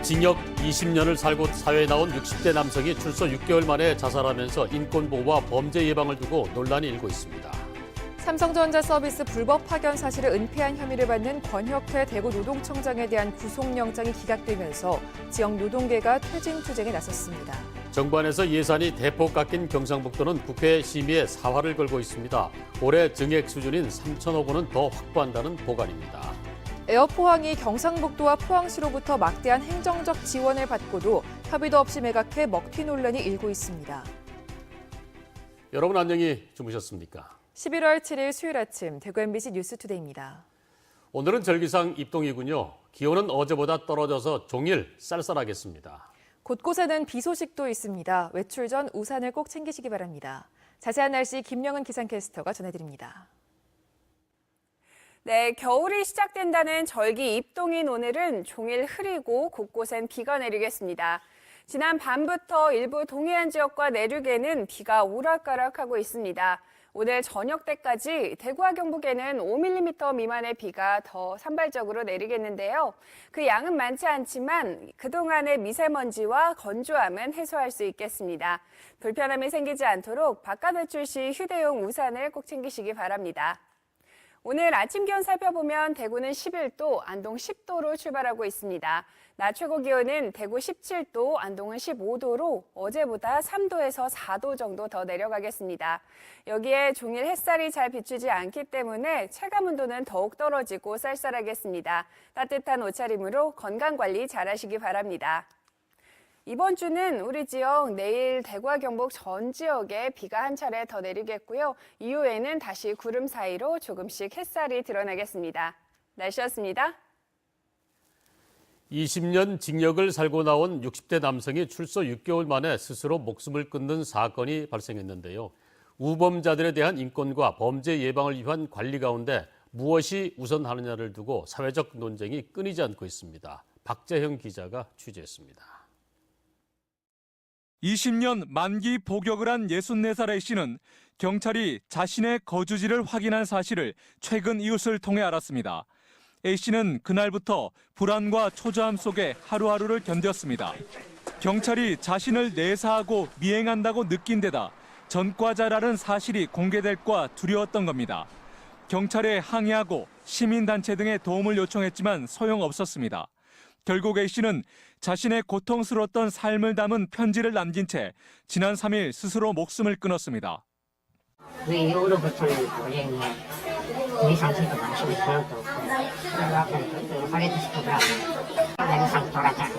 징역 20년을 살고 사회에 나온 60대 남성이 출소 6개월 만에 자살하면서 인권보호와 범죄 예방을 두고 논란이 일고 있습니다. 삼성전자 서비스 불법 파견 사실을 은폐한 혐의를 받는 권혁태 대구노동청장에 대한 구속영장이 기각되면서 지역 노동계가 퇴진 투쟁에 나섰습니다. 정부안에서 예산이 대폭 깎인 경상북도는 국회 심의에 사활을 걸고 있습니다. 올해 증액 수준인 3천억 원은 더 확보한다는 보관입니다. 에어포항이 경상북도와 포항시로부터 막대한 행정적 지원을 받고도 협의도 없이 매각해 먹튀 논란이 일고 있습니다. 여러분 안녕히 주무셨습니까? 11월 7일 수요일 아침 대구 MBC 뉴스투데이입니다. 오늘은 절기상 입동이군요. 기온은 어제보다 떨어져서 종일 쌀쌀하겠습니다. 곳곳에는 비 소식도 있습니다. 외출 전 우산을 꼭 챙기시기 바랍니다. 자세한 날씨 김영은 기상캐스터가 전해드립니다. 네, 겨울이 시작된다는 절기 입동인 오늘은 종일 흐리고 곳곳엔 비가 내리겠습니다. 지난 밤부터 일부 동해안 지역과 내륙에는 비가 오락가락하고 있습니다. 오늘 저녁 때까지 대구와 경북에는 5mm 미만의 비가 더 산발적으로 내리겠는데요. 그 양은 많지 않지만 그동안의 미세먼지와 건조함은 해소할 수 있겠습니다. 불편함이 생기지 않도록 바깥 외출 시 휴대용 우산을 꼭 챙기시기 바랍니다. 오늘 아침 기온 살펴보면 대구는 11도, 안동 10도로 출발하고 있습니다. 낮 최고 기온은 대구 17도, 안동은 15도로 어제보다 3도에서 4도 정도 더 내려가겠습니다. 여기에 종일 햇살이 잘 비추지 않기 때문에 체감 온도는 더욱 떨어지고 쌀쌀하겠습니다. 따뜻한 옷차림으로 건강관리 잘하시기 바랍니다. 이번 주는 우리 지역 내일 대구와 경북 전 지역에 비가 한 차례 더 내리겠고요. 이후에는 다시 구름 사이로 조금씩 햇살이 드러나겠습니다. 날씨였습니다. 20년 징역을 살고 나온 60대 남성이 출소 6개월 만에 스스로 목숨을 끊는 사건이 발생했는데요. 우범자들에 대한 인권과 범죄 예방을 위한 관리 가운데 무엇이 우선하느냐를 두고 사회적 논쟁이 끊이지 않고 있습니다. 박재형 기자가 취재했습니다. 20년 만기 복역을 한 64살 A씨는 경찰이 자신의 거주지를 확인한 사실을 최근 이웃을 통해 알았습니다. A씨는 그날부터 불안과 초조함 속에 하루하루를 견뎠습니다. 경찰이 자신을 내사하고 미행한다고 느낀 데다 전과자라는 사실이 공개될까 두려웠던 겁니다. 경찰에 항의하고 시민단체 등의 도움을 요청했지만 소용없었습니다. 결국 A씨는 자신의 고통스러웠던 삶을 담은 편지를 남긴 채 지난 3일 스스로 목숨을 끊었습니다. 그 이후로부터는 고생이 내 상태도 관심이 하나도 없고 그래갖고 하게도 싶더라고. 내가 상 돌아가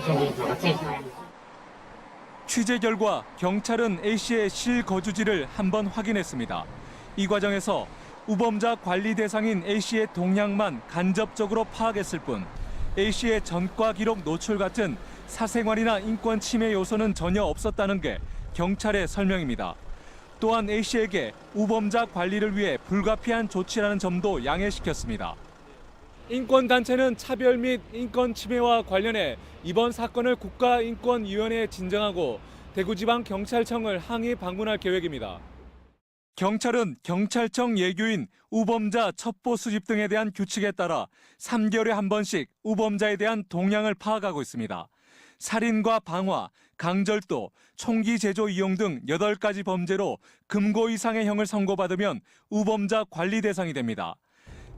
저기 어떻게 보면 취재 결과 경찰은 A씨의 실거주지를 한번 확인했습니다. 이 과정에서 우범자 관리 대상인 A씨의 동향만 간접적으로 파악했을 뿐 A씨의 전과 기록 노출 같은 사생활이나 인권 침해 요소는 전혀 없었다는 게 경찰의 설명입니다. 또한 A씨에게 우범자 관리를 위해 불가피한 조치라는 점도 양해시켰습니다. 인권단체는 차별 및 인권 침해와 관련해 이번 사건을 국가인권위원회에 진정하고 대구지방경찰청을 항의 방문할 계획입니다. 경찰은 경찰청 예규인 우범자 첩보 수집 등에 대한 규칙에 따라 3개월에 한 번씩 우범자에 대한 동향을 파악하고 있습니다. 살인과 방화, 강절도, 총기 제조 이용 등 8가지 범죄로 금고 이상의 형을 선고받으면 우범자 관리 대상이 됩니다.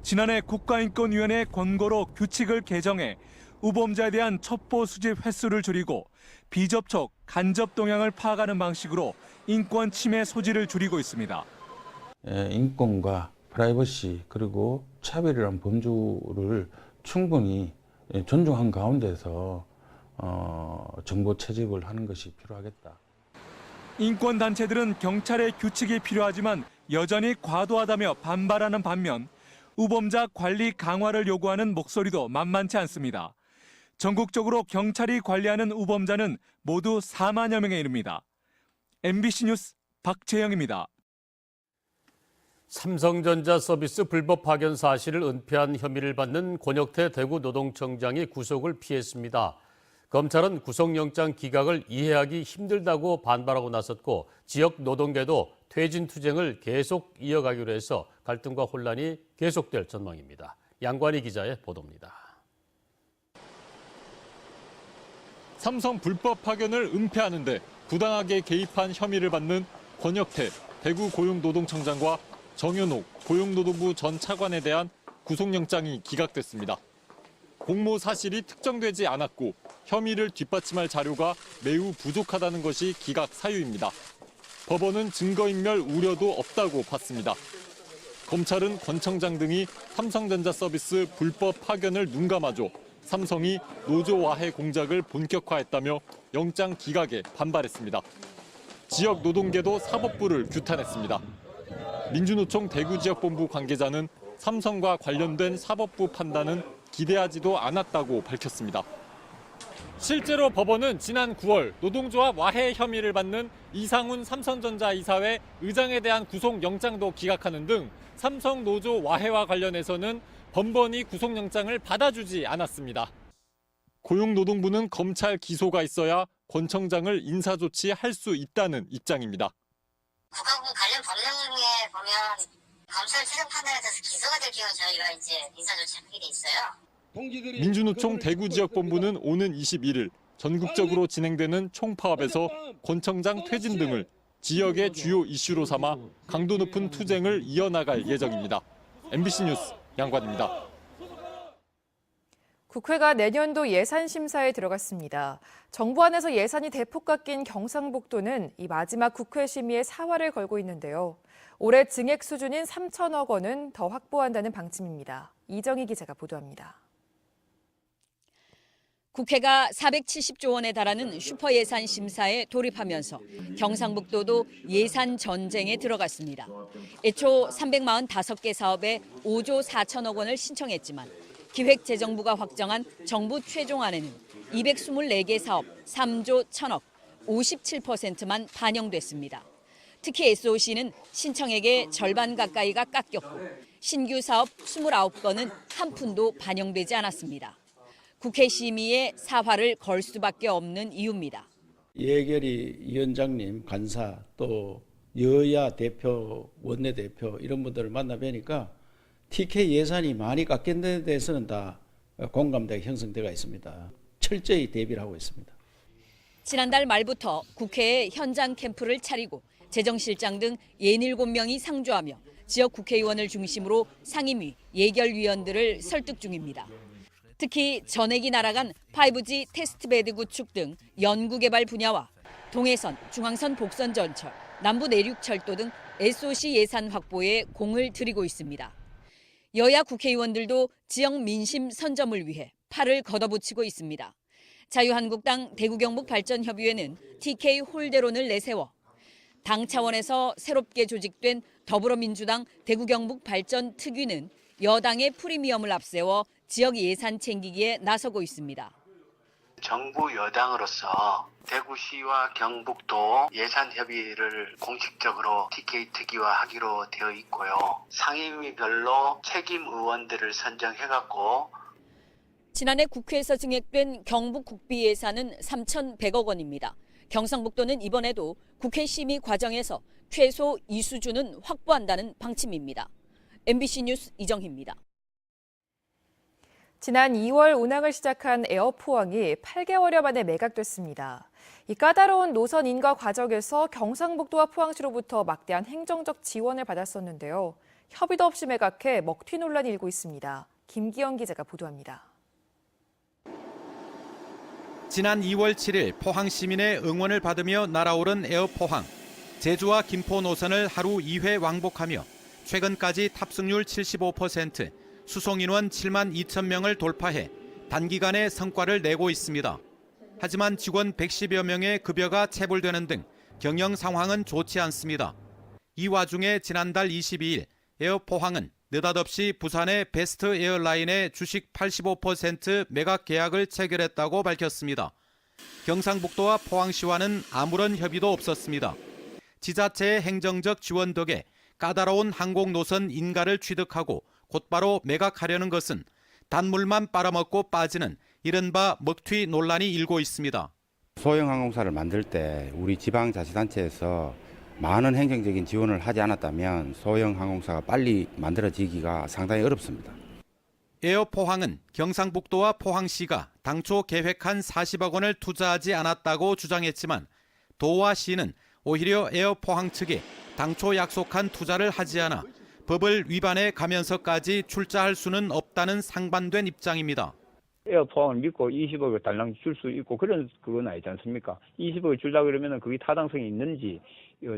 지난해 국가인권위원회 권고로 규칙을 개정해 우범자에 대한 첩보 수집 횟수를 줄이고 비접촉, 간접 동향을 파악하는 방식으로 인권 침해 소지를 줄이고 있습니다. 인권과 프라이버시 그리고 차별이란 범주를 충분히 존중한 가운데서 정보 채집을 하는 것이 필요하겠다. 인권단체들은 경찰의 규칙이 필요하지만 여전히 과도하다며 반발하는 반면 우범자 관리 강화를 요구하는 목소리도 만만치 않습니다. 전국적으로 경찰이 관리하는 우범자는 모두 4만여 명에 이릅니다. MBC 뉴스 박재영입니다. 삼성전자 서비스 불법 파견 사실을 은폐한 혐의를 받는 권혁태 대구노동청장이 구속을 피했습니다. 검찰은 구속영장 기각을 이해하기 힘들다고 반발하고 나섰고 지역 노동계도 퇴진 투쟁을 계속 이어가기로 해서 갈등과 혼란이 계속될 전망입니다. 양관희 기자의 보도입니다. 삼성 불법 파견을 은폐하는 데 부당하게 개입한 혐의를 받는 권혁태 대구 고용노동청장과 정현옥 고용노동부 전 차관에 대한 구속영장이 기각됐습니다. 공모 사실이 특정되지 않았고 혐의를 뒷받침할 자료가 매우 부족하다는 것이 기각 사유입니다. 법원은 증거인멸 우려도 없다고 봤습니다. 검찰은 권 청장 등이 삼성전자 서비스 불법 파견을 눈감아줘 삼성이 노조 와해 공작을 본격화했다며 영장 기각에 반발했습니다. 지역 노동계도 사법부를 규탄했습니다. 민주노총 대구지역본부 관계자는 삼성과 관련된 사법부 판단은 기대하지도 않았다고 밝혔습니다. 실제로 법원은 지난 9월 노동조합 와해 혐의를 받는 이상훈 삼성전자 이사회 의장에 대한 구속영장도 기각하는 등 삼성 노조 와해와 관련해서는 번번이 구속영장을 받아주지 않았습니다. 고용노동부는 검찰 기소가 있어야 권 청장을 인사조치할 수 있다는 입장입니다. 국가부 관련 법령에 보면 검찰 최종 판단에 따라서 기소가 될 경우 저희가 이제 인사조치하게 돼 있어요. 민주노총 대구지역본부는 오는 21일 전국적으로 진행되는 총파업에서 권 청장 퇴진 등을 지역의 주요 이슈로 삼아 강도 높은 투쟁을 이어나갈 예정입니다. MBC 뉴스 양관입니다. 국회가 내년도 예산 심사에 들어갔습니다. 정부 안에서 예산이 대폭 깎인 경상북도는 이 마지막 국회 심의에 사활을 걸고 있는데요. 올해 증액 수준인 3천억 원은 더 확보한다는 방침입니다. 이정희 기자가 보도합니다. 국회가 470조 원에 달하는 슈퍼 예산 심사에 돌입하면서 경상북도도 예산 전쟁에 들어갔습니다. 애초 345개 사업에 5조 4천억 원을 신청했지만 기획재정부가 확정한 정부 최종안에는 224개 사업 3조 1천억, 57%만 반영됐습니다. 특히 SOC는 신청액의 절반 가까이가 깎였고 신규 사업 29건은 한 푼도 반영되지 않았습니다. 국회 심의에 사활을 걸 수밖에 없는 이유입니다. 예결위 위원장님, 간사, 또 여야 대표, 원내대표 이런 분들을 만나뵈니까 TK 예산이 많이 깎인 데 대해서는 다 공감대가 형성되어 있습니다. 철저히 대비를 하고 있습니다. 지난달 말부터 국회에 현장 캠프를 차리고 재정실장 등 67명이 상주하며 지역 국회의원을 중심으로 상임위, 예결위원들을 설득 중입니다. 특히 전액이 날아간 5G 테스트베드 구축 등 연구개발 분야와 동해선, 중앙선 복선 전철, 남부 내륙철도 등 SOC 예산 확보에 공을 들이고 있습니다. 여야 국회의원들도 지역 민심 선점을 위해 팔을 걷어붙이고 있습니다. 자유한국당 대구경북발전협의회는 TK 홀대론을 내세워 당 차원에서 새롭게 조직된 더불어민주당 대구경북발전특위는 여당의 프리미엄을 앞세워 지역 예산 챙기기에 나서고 있습니다. 정부 여당으로서 대구시와 경북도 예산 협의를 공식적으로 TK 특위화하기로 되어 있고요. 상임위별로 책임 의원들을 선정해갖고 지난해 국회에서 증액된 경북 국비 예산은 3,100억 원입니다. 경상북도는 이번에도 국회 심의 과정에서 최소 이 수준은 확보한다는 방침입니다. MBC 뉴스 이정희입니다. 지난 2월 운항을 시작한 에어포항이 8개월여 만에 매각됐습니다. 이 까다로운 노선 인가 과정에서 경상북도와 포항시로부터 막대한 행정적 지원을 받았었는데요. 협의도 없이 매각해 먹튀 논란이 일고 있습니다. 김기영 기자가 보도합니다. 지난 2월 7일 포항 시민의 응원을 받으며 날아오른 에어포항. 제주와 김포 노선을 하루 2회 왕복하며 최근까지 탑승률 75%, 수송인원 7만 2천 명을 돌파해 단기간에 성과를 내고 있습니다. 하지만 직원 110여 명의 급여가 체불되는 등 경영 상황은 좋지 않습니다. 이 와중에 지난달 22일 에어포항은 느닷없이 부산의 베스트 에어라인의 주식 85% 매각 계약을 체결했다고 밝혔습니다. 경상북도와 포항시와는 아무런 협의도 없었습니다. 지자체의 행정적 지원 덕에 까다로운 항공 노선 인가를 취득하고 곧바로 매각하려는 것은 단물만 빨아먹고 빠지는 이른바 먹튀 논란이 일고 있습니다. 소형 항공사를 만들 때 우리 지방자치단체에서 많은 행정적인 지원을 하지 않았다면 소형 항공사가 빨리 만들어지기가 상당히 어렵습니다. 에어포항은 경상북도와 포항시가 당초 계획한 40억 원을 투자하지 않았다고 주장했지만 도와 시는 오히려 에어포항 측이 당초 약속한 투자를 하지 않아 법을 위반해 가면서까지 출자할 수는 없다는 상반된 입장입니다. 에어포항을 믿고 20억을 달랑 줄 수 있고 그런 그건 아니지 않습니까? 20억을 줄다 그러면 그게 타당성이 있는지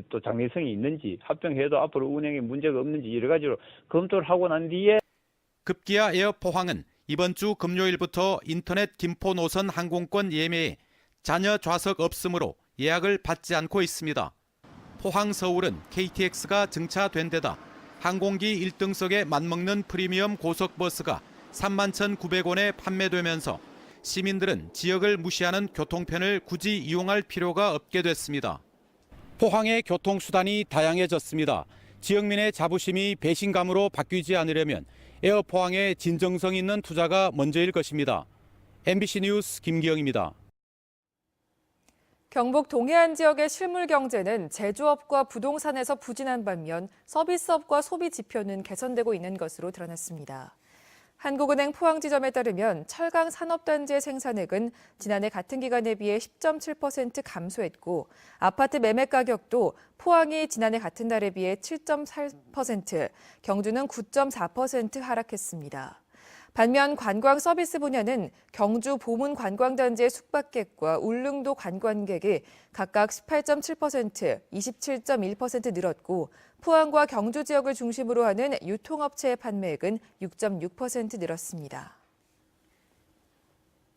또 장래성이 있는지 합병해도 앞으로 운행에 문제가 없는지 여러 가지로 검토를 하고 난 뒤에 급기야 에어포항은 이번 주 금요일부터 인터넷 김포 노선 항공권 예매에 잔여 좌석 없으므로 예약을 받지 않고 있습니다. 포항 서울은 KTX가 증차된 데다 항공기 1등석에 맞먹는 프리미엄 고속버스가 31,900원에 판매되면서 시민들은 지역을 무시하는 교통편을 굳이 이용할 필요가 없게 됐습니다. 포항의 교통수단이 다양해졌습니다. 지역민의 자부심이 배신감으로 바뀌지 않으려면 에어포항에 진정성 있는 투자가 먼저일 것입니다. MBC 뉴스 김기영입니다. 경북 동해안 지역의 실물 경제는 제조업과 부동산에서 부진한 반면 서비스업과 소비 지표는 개선되고 있는 것으로 드러났습니다. 한국은행 포항지점에 따르면 철강 산업단지의 생산액은 지난해 같은 기간에 비해 10.7% 감소했고 아파트 매매 가격도 포항이 지난해 같은 달에 비해 7.4%, 경주는 9.4% 하락했습니다. 반면 관광 서비스 분야는 경주 보문 관광단지의 숙박객과 울릉도 관광객이 각각 18.7%, 27.1% 늘었고 포항과 경주 지역을 중심으로 하는 유통업체의 판매액은 6.6% 늘었습니다.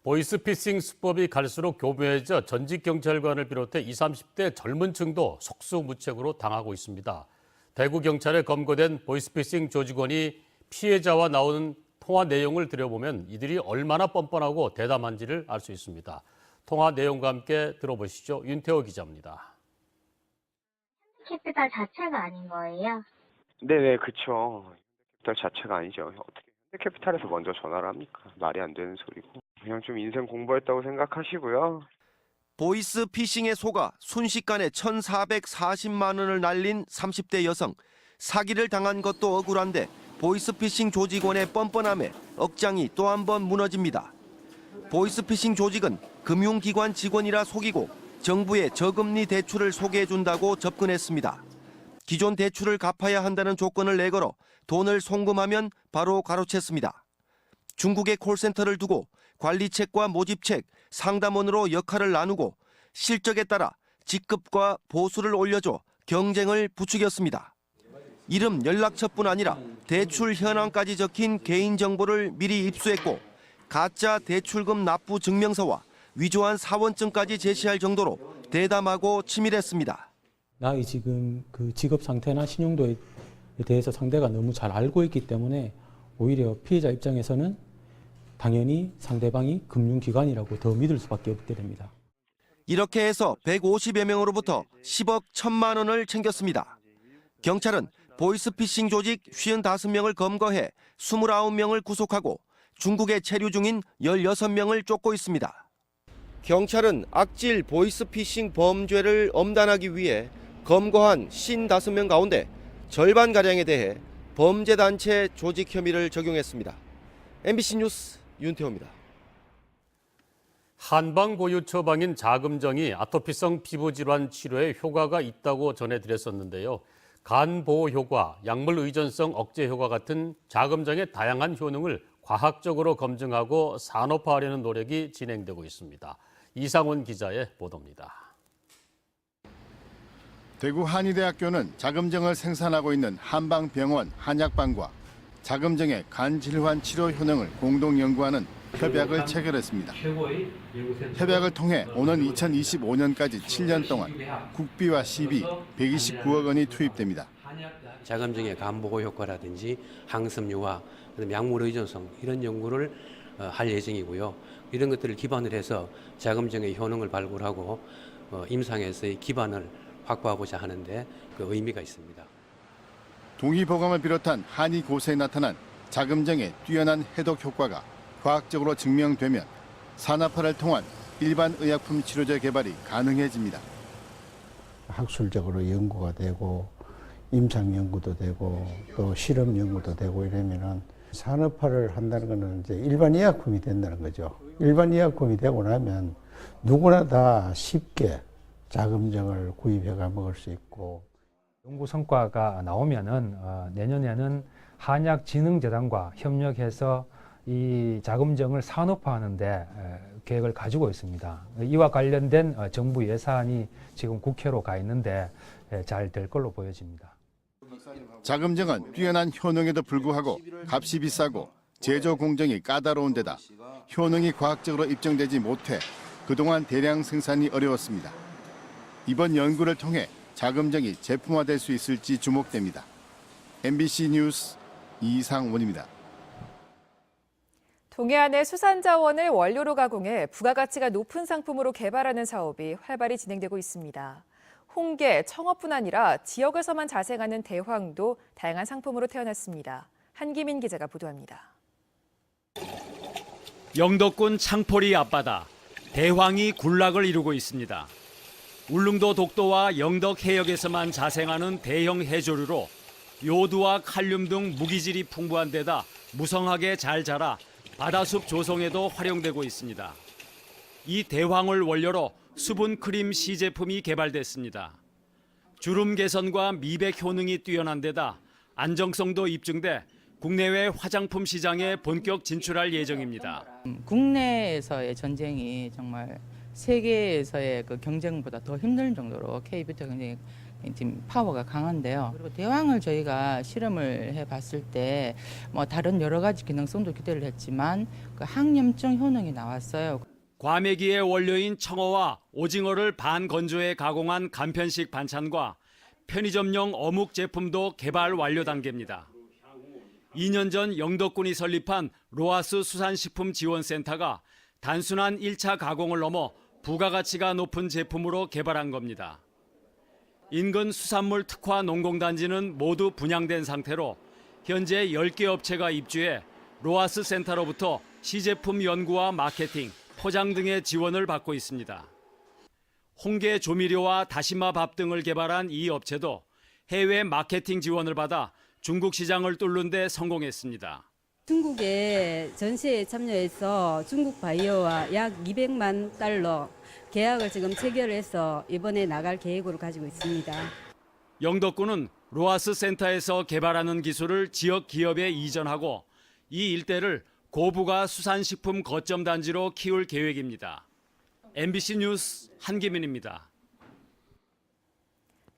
보이스피싱 수법이 갈수록 교묘해져 전직 경찰관을 비롯해 20, 30대 젊은 층도 속수무책으로 당하고 있습니다. 대구경찰에 검거된 보이스피싱 조직원이 피해자와 나오는 통화 내용을 들여보면 이들이 얼마나 뻔뻔하고 대담한지를 알 수 있습니다. 통화 내용과 함께 들어보시죠. 윤태호 기자입니다. 캐피탈 자체가 아닌 거예요? 네네, 그쵸. 캐피탈 자체가 아니죠. 어떻게 캐피탈에서 먼저 전화를 합니까? 말이 안 되는 소리고. 그냥 좀 인생 공부했다고 생각하시고요. 보이스 피싱에 속아 순식간에 1,440만 원을 날린 30대 여성. 사기를 당한 것도 억울한데 보이스피싱 조직원의 뻔뻔함에 억장이 또 한 번 무너집니다. 보이스피싱 조직은 금융기관 직원이라 속이고 정부의 저금리 대출을 소개해준다고 접근했습니다. 기존 대출을 갚아야 한다는 조건을 내걸어 돈을 송금하면 바로 가로챘습니다. 중국의 콜센터를 두고 관리책과 모집책, 상담원으로 역할을 나누고 실적에 따라 직급과 보수를 올려줘 경쟁을 부추겼습니다. 이름 연락처뿐 아니라 대출 현황까지 적힌 개인정보를 미리 입수했고 가짜 대출금 납부 증명서와 위조한 사원증까지 제시할 정도로 대담하고 치밀했습니다. 나의 지금 그 직업 상태나 신용도에 대해서 상대가 너무 잘 알고 있기 때문에 오히려 피해자 입장에서는 당연히 상대방이 금융기관이라고 더 믿을 수밖에 없게 됩니다. 이렇게 해서 150여 명으로부터 10억 1천만 원을 챙겼습니다. 경찰은 보이스피싱 조직 55명을 검거해 29명을 구속하고 중국에 체류 중인 16명을 쫓고 있습니다. 경찰은 악질 보이스피싱 범죄를 엄단하기 위해 검거한 55명 가운데 절반가량에 대해 범죄단체 조직 혐의를 적용했습니다. MBC 뉴스 윤태호입니다. 한방고유 처방인 자금정이 아토피성 피부질환 치료에 효과가 있다고 전해드렸었는데요. 간 보호 효과, 약물 의존성 억제 효과 같은 자금정의 다양한 효능을 과학적으로 검증하고 산업화하려는 노력이 진행되고 있습니다. 이상훈 기자의 보도입니다. 대구 한의대학교는 자금정을 생산하고 있는 한방병원 한약방과 자금정의 간 질환 치료 효능을 공동 연구하는 협약을 체결했습니다. 협약을 통해 오는 2025년까지 7년 동안 국비와 시비 129억 원이 투입됩니다. 자금정의 간보호 효과라든지 항섬 유화, 약물 의존성 이런 연구를 할 예정이고요. 이런 것들을 기반으로 해서 자금정의 효능을 발굴하고 임상에서의 기반을 확보하고자 하는데 그 의미가 있습니다. 동의보감을 비롯한 한의 고세에 나타난 자금정의 뛰어난 해독 효과가 과학적으로 증명되면 산업화를 통한 일반 의약품 치료제 개발이 가능해집니다. 학술적으로 연구가 되고 임상 연구도 되고 또 실험 연구도 되고 이러면은 산업화를 한다는 것은 이제 일반 의약품이 된다는 거죠. 일반 의약품이 되고 나면 누구나 다 쉽게 자금증을 구입해가 먹을 수 있고. 연구 성과가 나오면은 내년에는 한약진흥재단과 협력해서 이 자금증을 산업화하는데 계획을 가지고 있습니다. 이와 관련된 정부 예산이 지금 국회로 가 있는데 잘 될 걸로 보여집니다. 자금증은 뛰어난 효능에도 불구하고 값이 비싸고 제조 공정이 까다로운 데다 효능이 과학적으로 입증되지 못해 그동안 대량 생산이 어려웠습니다. 이번 연구를 통해 자금증이 제품화될 수 있을지 주목됩니다. MBC 뉴스 이상원입니다. 동해안의 수산자원을 원료로 가공해 부가가치가 높은 상품으로 개발하는 사업이 활발히 진행되고 있습니다. 홍게, 청어뿐 아니라 지역에서만 자생하는 대황도 다양한 상품으로 태어났습니다. 한기민 기자가 보도합니다. 영덕군 창포리 앞바다, 대황이 군락을 이루고 있습니다. 울릉도 독도와 영덕 해역에서만 자생하는 대형 해조류로 요두와 칼륨 등 무기질이 풍부한 데다 무성하게 잘 자라 바다숲 조성에도 활용되고 있습니다. 이 대황을 원료로 수분 크림 시제품이 개발됐습니다. 주름 개선과 미백 효능이 뛰어난 데다 안정성도 입증돼 국내외 화장품 시장에 본격 진출할 예정입니다. 국내에서의 전쟁이 정말 세계에서의 그 경쟁보다 더 힘든 정도로 K뷰티가 굉장히 지금 파워가 강한데요. 그리고 대왕을 저희가 실험을 해봤을 때 뭐 다른 여러 가지 기능성도 기대를 했지만 그 항염증 효능이 나왔어요. 과메기의 원료인 청어와 오징어를 반건조해 가공한 간편식 반찬과 편의점용 어묵 제품도 개발 완료 단계입니다. 2년 전 영덕군이 설립한 로아스 수산식품지원센터가 단순한 1차 가공을 넘어 부가가치가 높은 제품으로 개발한 겁니다. 인근 수산물 특화 농공단지는 모두 분양된 상태로 현재 10개 업체가 입주해 로아스 센터로부터 시제품 연구와 마케팅, 포장 등의 지원을 받고 있습니다. 홍게 조미료와 다시마 밥 등을 개발한 이 업체도 해외 마케팅 지원을 받아 중국 시장을 뚫는 데 성공했습니다. 중국의 전시회에 참여해서 중국 바이어와 약 200만 달러 계약을 지금 체결해서 이번에 나갈 계획으로 가지고 있습니다. 영덕군은 로아스 센터에서 개발하는 기술을 지역 기업에 이전하고 이 일대를 고부가 수산식품 거점 단지로 키울 계획입니다. MBC 뉴스 한기민입니다.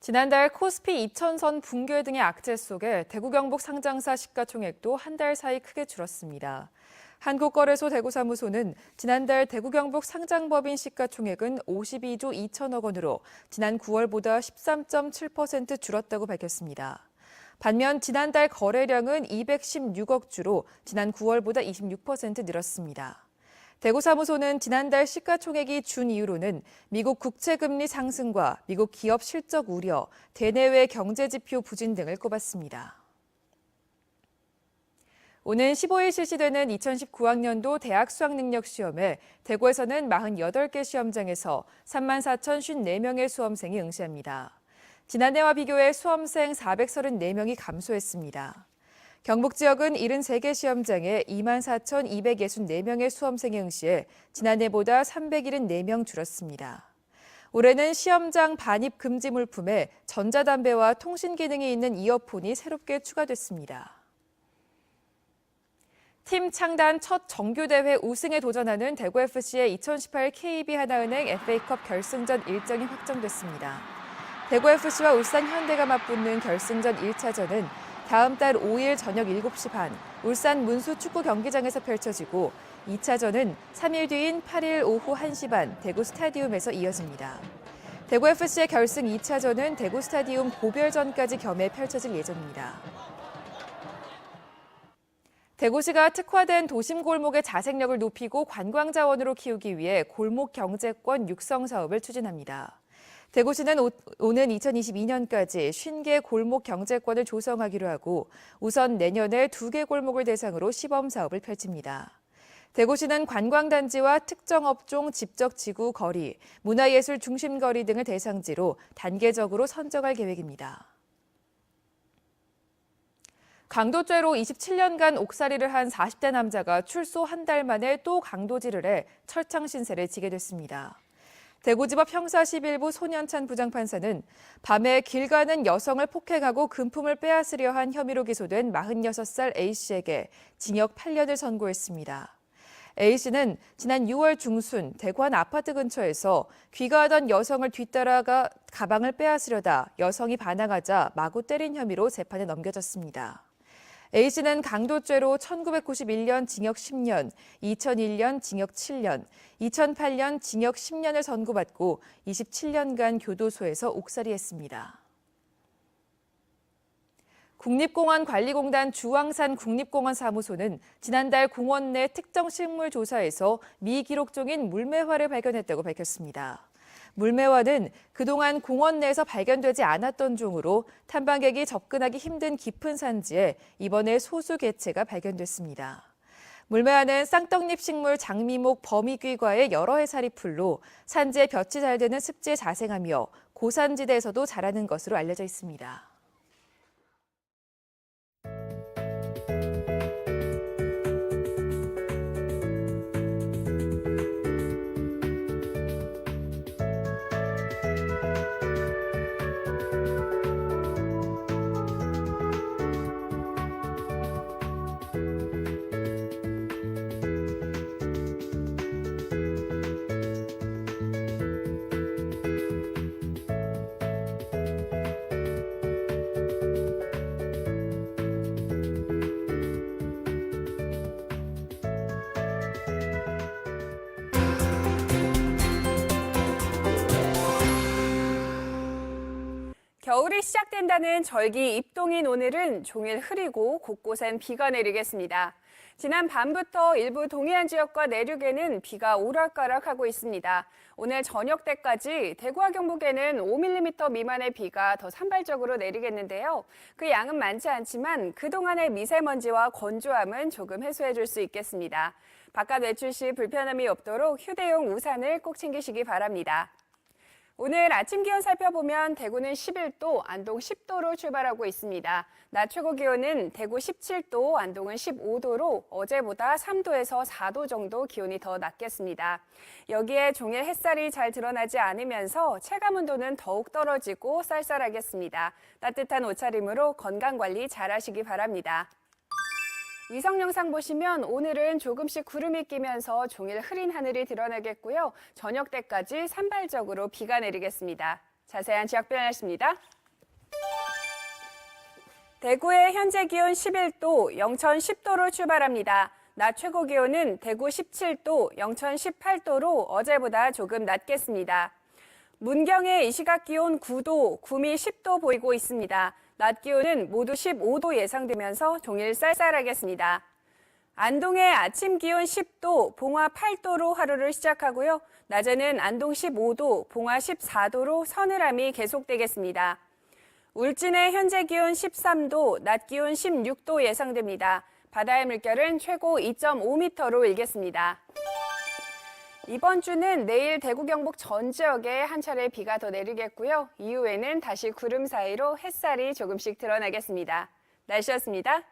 지난달 코스피 2000선 붕괴 등의 악재 속에 대구 경북 상장사 시가총액도 한 달 사이 크게 줄었습니다. 한국거래소 대구사무소는 지난달 대구 경북 상장법인 시가총액은 52조 2천억 원으로 지난 9월보다 13.7% 줄었다고 밝혔습니다. 반면 지난달 거래량은 216억 주로 지난 9월보다 26% 늘었습니다. 대구사무소는 지난달 시가총액이 준 이유로는 미국 국채금리 상승과 미국 기업 실적 우려, 대내외 경제지표 부진 등을 꼽았습니다. 오는 15일 실시되는 2019학년도 대학 수학능력시험에 대구에서는 48개 시험장에서 34,054명의 수험생이 응시합니다. 지난해와 비교해 수험생 434명이 감소했습니다. 경북 지역은 73개 시험장에 24,264명의 수험생이 응시해 지난해보다 374명 줄었습니다. 올해는 시험장 반입 금지 물품에 전자담배와 통신 기능이 있는 이어폰이 새롭게 추가됐습니다. 팀 창단 첫 정규대회 우승에 도전하는 대구FC의 2018 KB 하나은행 FA컵 결승전 일정이 확정됐습니다. 대구FC와 울산 현대가 맞붙는 결승전 1차전은 다음 달 5일 저녁 7시 반 울산 문수 축구 경기장에서 펼쳐지고 2차전은 3일 뒤인 8일 오후 1시 반 대구 스타디움에서 이어집니다. 대구FC의 결승 2차전은 대구 스타디움 고별전까지 겸해 펼쳐질 예정입니다. 대구시가 특화된 도심 골목의 자생력을 높이고 관광 자원으로 키우기 위해 골목 경제권 육성 사업을 추진합니다. 대구시는 오는 2022년까지 50개 골목 경제권을 조성하기로 하고 우선 내년에 2개 골목을 대상으로 시범 사업을 펼칩니다. 대구시는 관광단지와 특정 업종 집적지구 거리, 문화예술 중심거리 등을 대상지로 단계적으로 선정할 계획입니다. 강도죄로 27년간 옥살이를 한 40대 남자가 출소 한 달 만에 또 강도질을 해 철창 신세를 지게 됐습니다. 대구지법 형사 11부 손현찬 부장판사는 밤에 길 가는 여성을 폭행하고 금품을 빼앗으려 한 혐의로 기소된 46살 A씨에게 징역 8년을 선고했습니다. A씨는 지난 6월 중순 대구 한 아파트 근처에서 귀가하던 여성을 뒤따라가 가방을 빼앗으려다 여성이 반항하자 마구 때린 혐의로 재판에 넘겨졌습니다. A씨는 강도죄로 1991년 징역 10년, 2001년 징역 7년, 2008년 징역 10년을 선고받고 27년간 교도소에서 옥살이했습니다. 국립공원관리공단 주황산 국립공원 사무소는 지난달 공원 내 특정 식물 조사에서 미기록종인 물매화를 발견했다고 밝혔습니다. 물매화는 그동안 공원 내에서 발견되지 않았던 종으로 탐방객이 접근하기 힘든 깊은 산지에 이번에 소수 개체가 발견됐습니다. 물매화는 쌍떡잎 식물 장미목 범이귀과의 여러 해살이 풀로 산지에 볕이 잘 드는 습지에 자생하며 고산지대에서도 자라는 것으로 알려져 있습니다. 겨울이 시작된다는 절기 입동인 오늘은 종일 흐리고 곳곳엔 비가 내리겠습니다. 지난 밤부터 일부 동해안 지역과 내륙에는 비가 오락가락하고 있습니다. 오늘 저녁 때까지 대구와 경북에는 5mm 미만의 비가 더 산발적으로 내리겠는데요. 그 양은 많지 않지만 그동안의 미세먼지와 건조함은 조금 해소해 줄 수 있겠습니다. 바깥 외출 시 불편함이 없도록 휴대용 우산을 꼭 챙기시기 바랍니다. 오늘 아침 기온 살펴보면 대구는 11도, 안동 10도로 출발하고 있습니다. 낮 최고 기온은 대구 17도, 안동은 15도로 어제보다 3도에서 4도 정도 기온이 더 낮겠습니다. 여기에 종일 햇살이 잘 드러나지 않으면서 체감 온도는 더욱 떨어지고 쌀쌀하겠습니다. 따뜻한 옷차림으로 건강관리 잘 하시기 바랍니다. 위성 영상 보시면 오늘은 조금씩 구름이 끼면서 종일 흐린 하늘이 드러나겠고요. 저녁 때까지 산발적으로 비가 내리겠습니다. 자세한 지역별 날씨입니다. 대구의 현재 기온 11도, 영천 10도로 출발합니다. 낮 최고 기온은 대구 17도, 영천 18도로 어제보다 조금 낮겠습니다. 문경의 이 시각 기온 9도, 구미 10도 보이고 있습니다. 낮 기온은 모두 15도 예상되면서 종일 쌀쌀하겠습니다. 안동의 아침 기온 10도, 봉화 8도로 하루를 시작하고요. 낮에는 안동 15도, 봉화 14도로 서늘함이 계속되겠습니다. 울진의 현재 기온 13도, 낮 기온 16도 예상됩니다. 바다의 물결은 최고 2.5m로 일겠습니다. 이번 주는 내일 대구 경북 전 지역에 한 차례 비가 더 내리겠고요. 이후에는 다시 구름 사이로 햇살이 조금씩 드러나겠습니다. 날씨였습니다.